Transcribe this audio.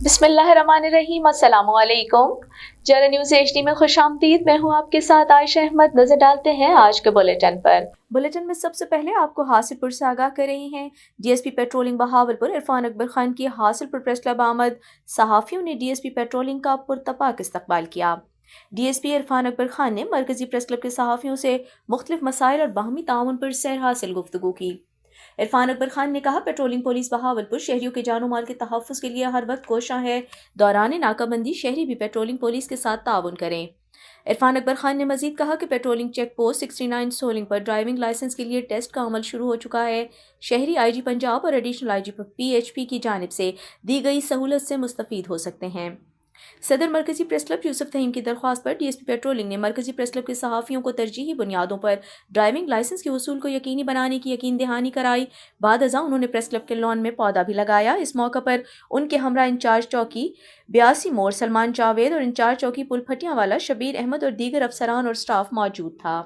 बिस्मिल्लाहिर्रहमानिर्रहीम, अस्सलाम वालेकुम। जरा न्यूज़ HD में खुश आमदीद। मैं हूँ आपके साथ आयशा अहमद। नजर डालते हैं आज के बुलेटिन पर। बुलेटिन में सबसे पहले आपको हासिलपुर से आगाह कर रही हैं। DSP पेट्रोलिंग बहावलपुर इरफान अकबर खान की हासिलपुर प्रेस क्लब आमद। सहाफ़ियों ने DSP पेट्रोलिंग का पुरतपाक इस्तकबाल किया। DSP इरफान अकबर खान ने मरकजी प्रेस क्लब के सहाफ़ियों से मुख्तलिफ मसाइल और बाहमी ताउन पर सैर हासिल गुफ्तगू की। इरफान अकबर खान ने कहा, पेट्रोलिंग पुलिस बहावलपुर शहरियों के जानो माल के तहफ़्फ़ुज़ के लिए हर वक्त कोशां है। दौरान नाकाबंदी शहरी भी पेट्रोलिंग पुलिस के साथ ताउन करें। इरफान अकबर खान ने मजीद कहा कि पेट्रोलिंग चेक पोस्ट 69 सोलिंग पर ड्राइविंग लाइसेंस के लिए टेस्ट का अमल शुरू हो चुका है। शहरी IG पंजाब और एडिशनल IG PHP की जानिब से दी गई सहूलत से मुस्तफ़ीद हो सकते हैं। सदर मरकजी प्रेस क्लब यूसुफ तहीम की दरख्वास्त पर DSP पेट्रोलिंग ने मरकजी प्रेस क्लब के सहाफ़ियों को तरजीही बुनियादों पर ड्राइविंग लाइसेंस के वसूल को यकीनी बनाने की यकीन दहानी कराई। बाद अज़ां उन्होंने प्रेस क्लब के लॉन में पौधा भी लगाया। इस मौका पर उनके हमरा इंचार्ज चौकी 82 मोड़ सलमान जावेद और इंचार्ज चौकी पुल फटियावाला शबीर अहमद और दीगर अफसरान और स्टाफ मौजूद था।